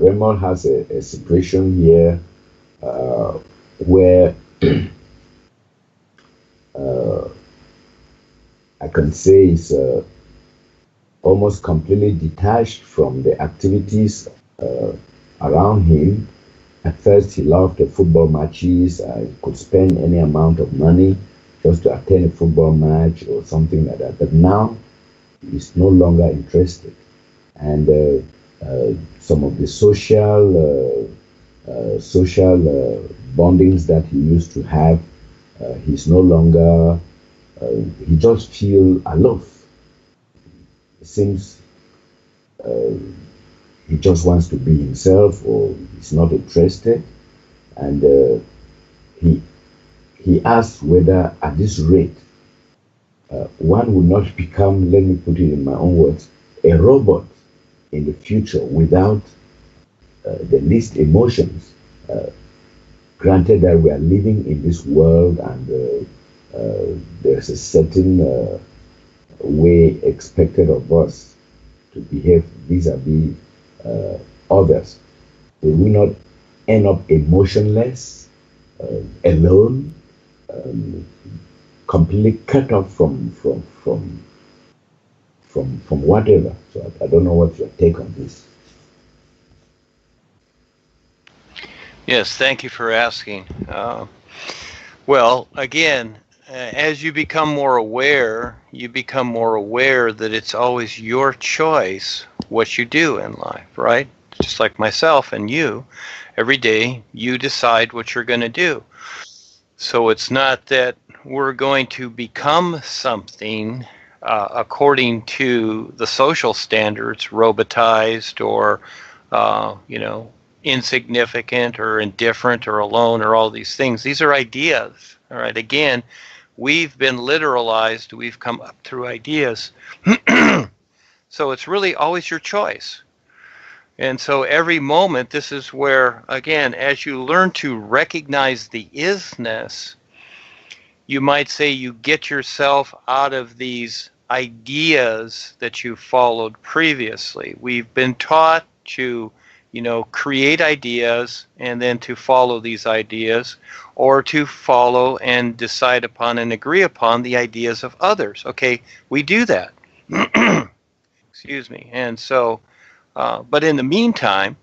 Raymond has a situation here where uh, I can say is almost completely detached from the activities around him. At first, he loved the football matches. I could spend any amount of money just to attend a football match or something like that. But now, he's no longer interested. And some of the social bondings that he used to have, he's no longer. He just feel aloof. It seems uh, he just wants to be himself, or he's not interested. And he he asks whether, at this rate, one will not become, let me put it in my own words, a robot in the future without the least emotions. Uh, Granted that we are living in this world and there's a certain way expected of us to behave vis-a-vis others, will we not end up emotionless, alone, um, completely cut off from whatever? So I don't know what's your take on this. Yes, thank you for asking. Well, again, as you become more aware that it's always your choice what you do in life, right? Just like myself and you, every day you decide what you're going to do. So it's not that we're going to become something according to the social standards, robotized or, you know, insignificant or indifferent or alone or all these things. These are ideas. All right. Again, we've been literalized. We've come up through ideas. So it's really always your choice. And so every moment, this is where, again, as you learn to recognize the isness, you might say you get yourself out of these ideas that you followed previously. We've been taught to, you know, create ideas and then to follow these ideas, or to follow and decide upon and agree upon the ideas of others. Okay, we do that. Excuse me. And so, but in the meantime,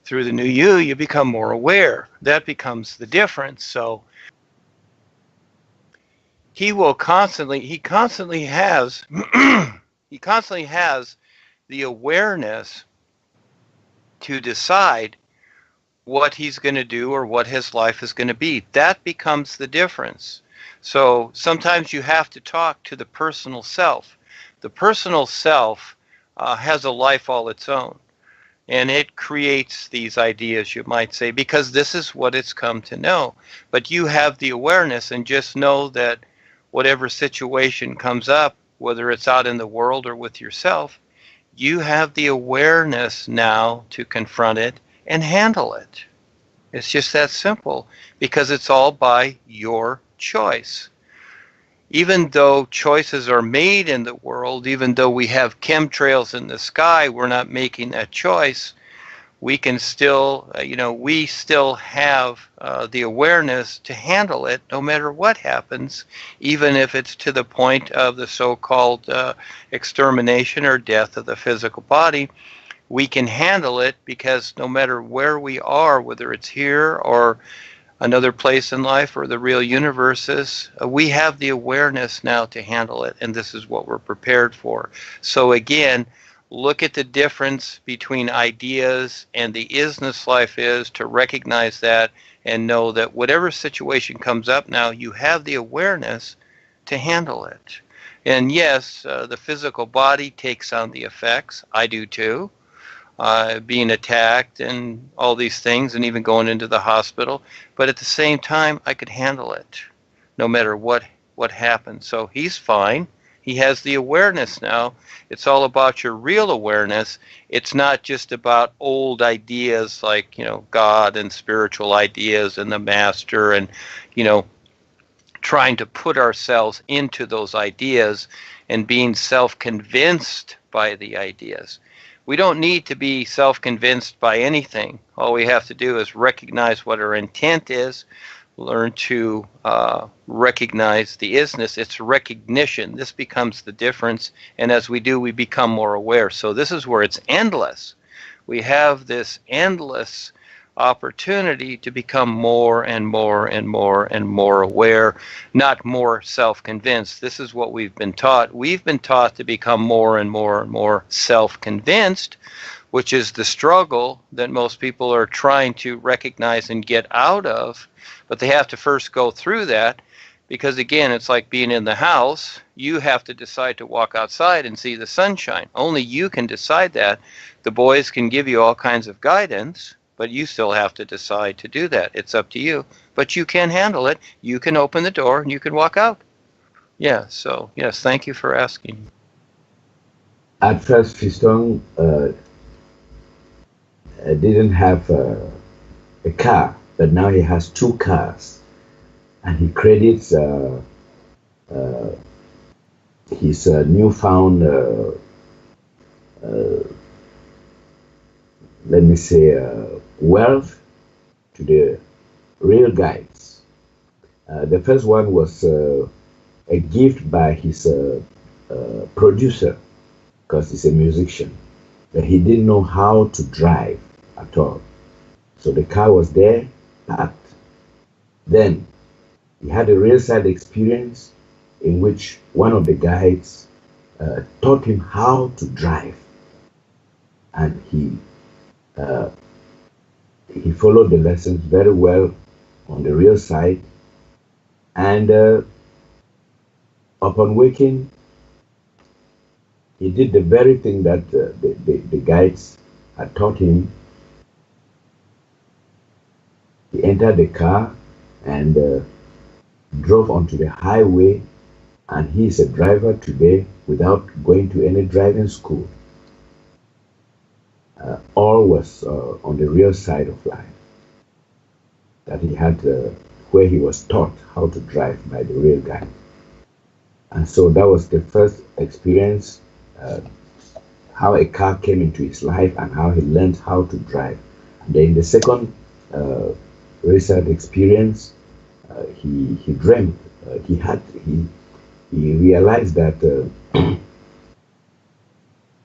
through the new you become more aware. That becomes the difference. So he constantly has, he constantly has the awareness to decide what he's going to do or what his life is going to be. That becomes the difference. So sometimes you have to talk to the personal self. The personal self has a life all its own. And it creates these ideas, you might say, because this is what it's come to know. But you have the awareness, and just know that whatever situation comes up, whether it's out in the world or with yourself, you have the awareness now to confront it and handle it. It's just that simple, because it's all by your choice. Even though choices are made in the world, even though we have chemtrails in the sky, we're not making that choice. We can still, we still have the awareness to handle it no matter what happens, even if it's to the point of the so-called extermination or death of the physical body. We can handle it because no matter where we are, whether it's here or another place in life or the real universe is, we have the awareness now to handle it, and this is what we're prepared for. So again, look at the difference between ideas and the isness life is, to recognize that and know that whatever situation comes up now, you have the awareness to handle it. And yes, the physical body takes on the effects. I do too. Being attacked and all these things, and even going into the hospital. But at the same time, I could handle it no matter what happens. So he's fine. He has the awareness now. It's all about your real awareness. It's not just about old ideas like, God and spiritual ideas and the master and, trying to put ourselves into those ideas and being self-convinced by the ideas. We don't need to be self-convinced by anything. All we have to do is recognize what our intent is, learn to recognize the isness. It's recognition. This becomes the difference, and as we do, we become more aware. So this is where it's endless. We have this endless opportunity to become more and more and more and more aware, not more self-convinced. This is what we've been taught. We've been taught to become more and more and more self-convinced, which is the struggle that most people are trying to recognize and get out of. But they have to first go through that, because again, it's like being in the house. You have to decide to walk outside and see the sunshine. Only you can decide that. The boys can give you all kinds of guidance, but you still have to decide to do that. It's up to you. But you can handle it. You can open the door and you can walk out. Yeah, so yes, thank you for asking. At first, Fiston didn't have a car, but now he has 2 cars. And he credits his newfound, let me say, wealth to the real guides. The first one was a gift by his producer, because he's a musician, but he didn't know how to drive at all. So the car was there, parked. Then he had a real side experience in which one of the guides taught him how to drive, and he followed the lessons very well on the real side. And upon waking, he did the very thing that the guides had taught him. He entered the car and drove onto the highway, and he is a driver today without going to any driving school. All was on the real side of life, that he had where he was taught how to drive by the real guide. And so that was the first experience, how a car came into his life and how he learned how to drive. And then the second real experience, he dreamt, he realized that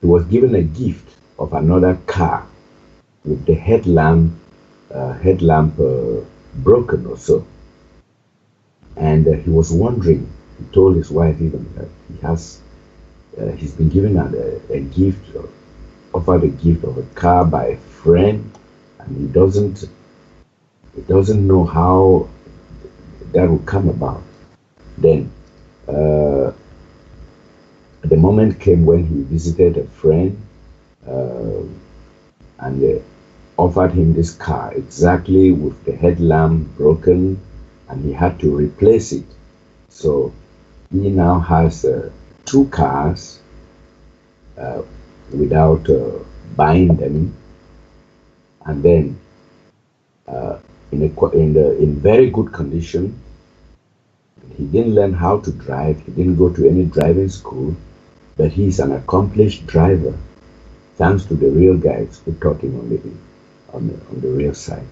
he was given a gift of another car with the headlamp broken or so. And he was wondering, he told his wife even that he's been given a gift, offered a gift of a car by a friend, and he doesn't know how that will come about. Then the moment came when he visited a friend, and they offered him this car exactly with the headlamp broken, and he had to replace it. So he now has 2 cars without buying them, and then in very good condition. He didn't learn how to drive. He didn't go to any driving school, but he's an accomplished driver, thanks to the real guides who taught him on the real side.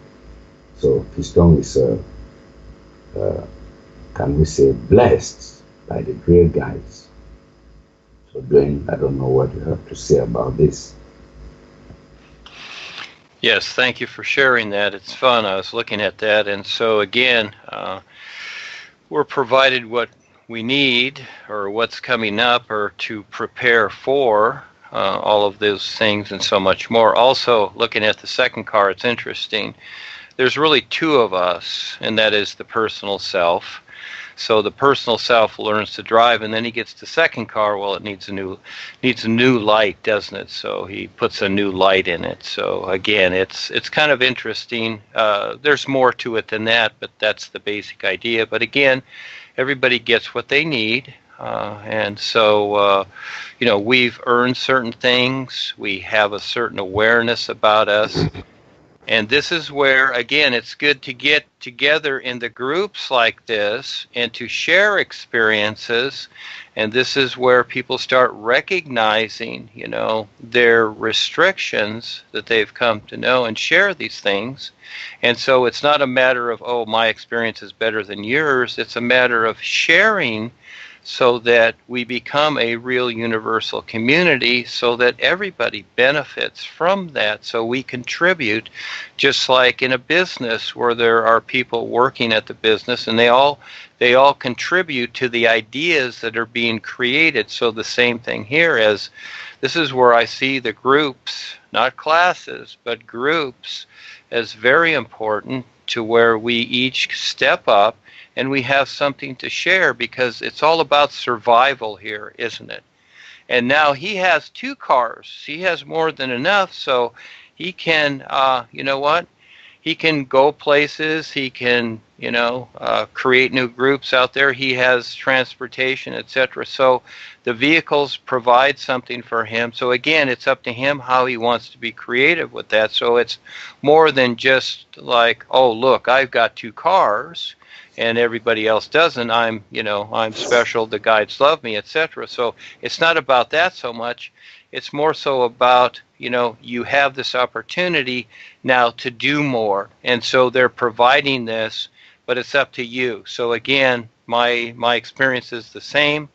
So Fiston is, can we say, blessed by the real guides. So Duane, I don't know what you have to say about this. Yes, thank you for sharing that. It's fun. I was looking at that, and so again, we're provided what we need or what's coming up or to prepare for all of those things and so much more. Also, looking at the second car, it's interesting. There's really 2 of us, and that is the personal self. So the personal self learns to drive, and then he gets the second car. Well, it needs a new light, doesn't it? So he puts a new light in it. So again, it's kind of interesting. There's more to it than that, but that's the basic idea. But again, everybody gets what they need, and so we've earned certain things. We have a certain awareness about us. And this is where, again, it's good to get together in the groups like this and to share experiences. And this is where people start recognizing, their restrictions that they've come to know and share these things. And so it's not a matter of, oh, my experience is better than yours. It's a matter of sharing so that we become a real universal community so that everybody benefits from that. So we contribute, just like in a business where there are people working at the business and they all contribute to the ideas that are being created. So the same thing here, as this is where I see the groups, not classes, but groups, as very important, to where we each step up and we have something to share, because it's all about survival here, isn't it? And now he has 2 cars. He has more than enough, so he can, you know what? He can go places. He can, create new groups out there. He has transportation, etc. So the vehicles provide something for him. So again, it's up to him how he wants to be creative with that. So it's more than just like, oh, look, I've got 2 cars and everybody else doesn't. I'm special. The guides love me, etc. So it's not about that so much. It's more so about, you have this opportunity now to do more. And so they're providing this, but it's up to you. So again, my experience is the same.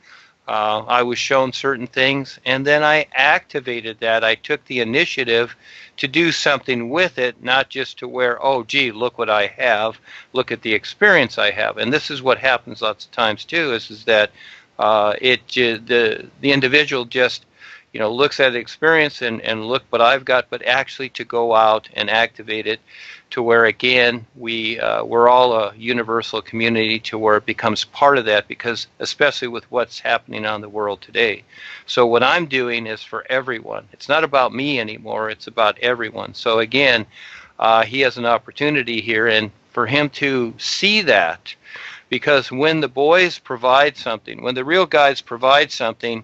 I was shown certain things, and then I activated that. I took the initiative to do something with it, not just to where, oh, gee, look what I have, look at the experience I have. And this is what happens lots of times too, is that the individual just looks at the experience and look what I've got, but actually to go out and activate it to where, again, we're all a universal community, to where it becomes part of that, because especially with what's happening on the world today. So what I'm doing is for everyone. It's not about me anymore. It's about everyone. So again, he has an opportunity here, and for him to see that, because when the boys provide something, when the real guides provide something,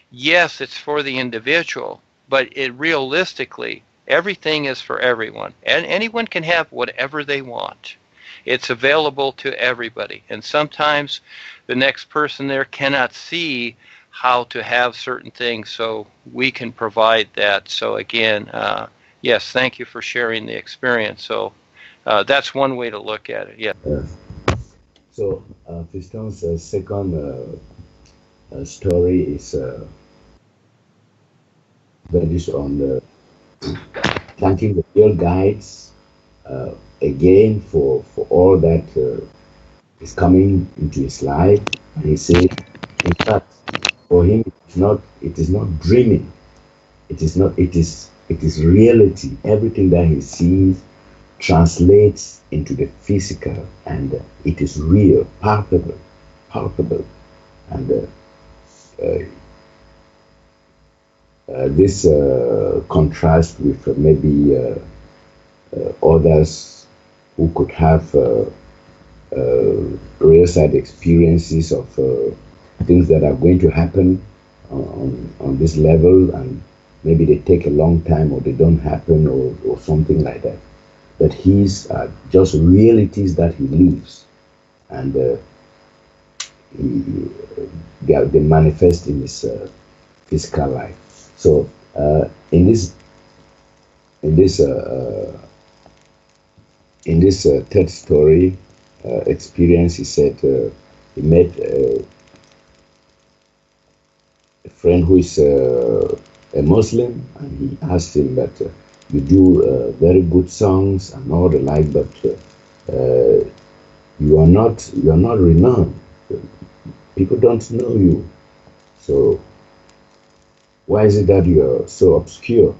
yes, it's for the individual, but realistically, everything is for everyone. And anyone can have whatever they want. It's available to everybody. And sometimes the next person there cannot see how to have certain things, so we can provide that. So again, yes, thank you for sharing the experience. So that's one way to look at it. Yeah. So Fiston's second story is based on the thanking the real guides again for all that is coming into his life. And he said, in fact, for him, it is not dreaming. It is reality. Everything that he sees translates into the physical, and it is real, palpable. And this contrast with maybe others who could have real side experiences of things that are going to happen on this level, and maybe they take a long time, or they don't happen, or something like that. But he's just realities that he lives, and they manifest in his physical life. So in this third story experience, he said he met a friend who is a Muslim, and he asked him that you do very good songs and all the like, but you are not renowned. People don't know you. So why is it that you're so obscure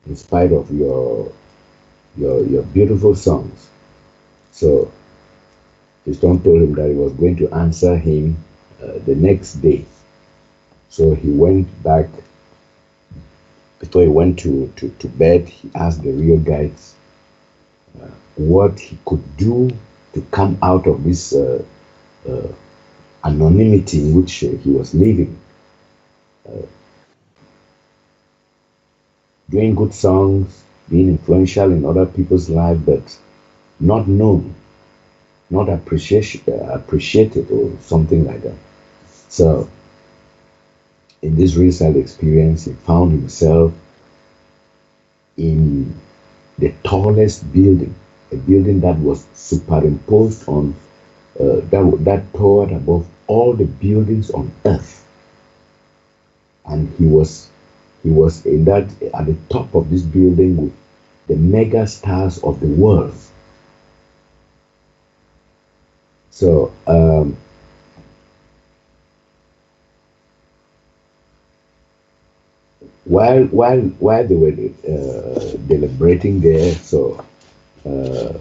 in spite of your beautiful songs? So Fiston told him that he was going to answer him the next day. So he went back. Before he went to bed, he asked the real guides what he could do to come out of this anonymity in which he was living. Doing good songs, being influential in other people's lives, but not known, not appreciated or something like that. So in this real side experience, he found himself in the tallest building, a building that was superimposed on that towered above all the buildings on earth, and he was in that at the top of this building with the mega stars of the world. So while they were deliberating there, so uh,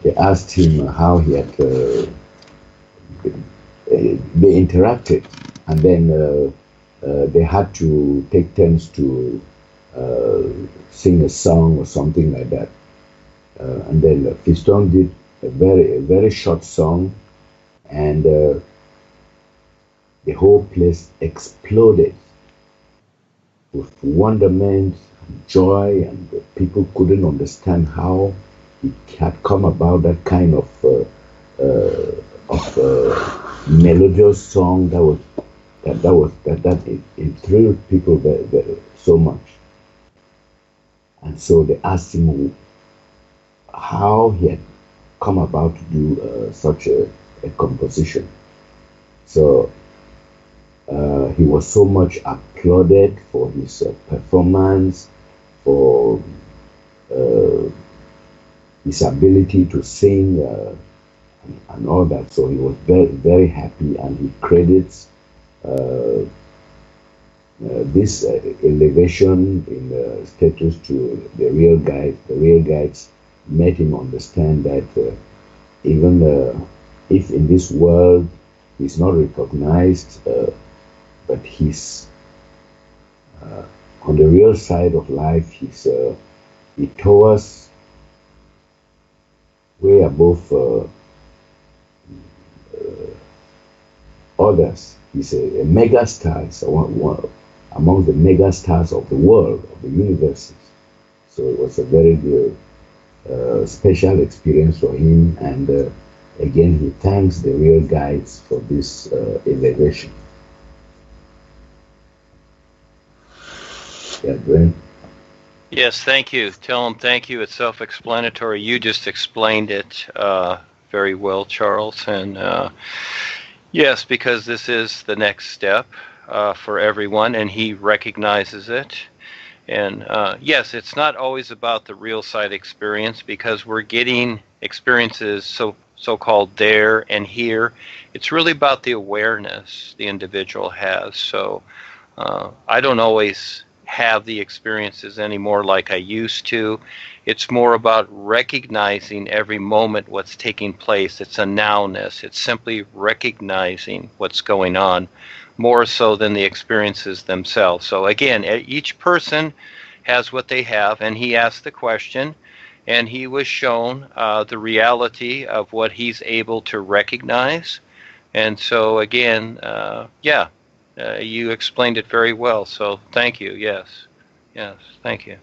they asked him how he had they interacted, and then they had to take turns to uh, sing a song or something like that. And then Fiston did a very short song, and the whole place exploded with wonderment, joy, and people couldn't understand how it had come about that kind of melodious song that it thrilled people so much. And so they asked him how he had come about to do such a composition. So he was so much applauded for his performance, for uh, his ability to sing and all that. So he was very, very happy, and he credits this elevation in status to the real guide. The real guides made him understand that even if in this world he's not recognized, but he's on the real side of life. He towers way above others. He's a mega star. He's among the mega stars of the world, of the universes. So it was a very good, special experience for him. And again, he thanks the real guides for this elevation. Yeah, Duane. Yes, thank you. Tell him thank you. It's self-explanatory. You just explained it very well, Charles. And yes, because this is the next step for everyone, and he recognizes it. And yes, it's not always about the real side experience, because we're getting experiences so-called there and here. It's really about the awareness the individual has. So I don't always have the experiences anymore like I used to. It's more about recognizing every moment what's taking place. It's a nowness. It's simply recognizing what's going on, more so than the experiences themselves. So again, each person has what they have, and he asked the question, and he was shown the reality of what he's able to recognize. And so again, yeah, you explained it very well. So thank you. Yes, yes, thank you.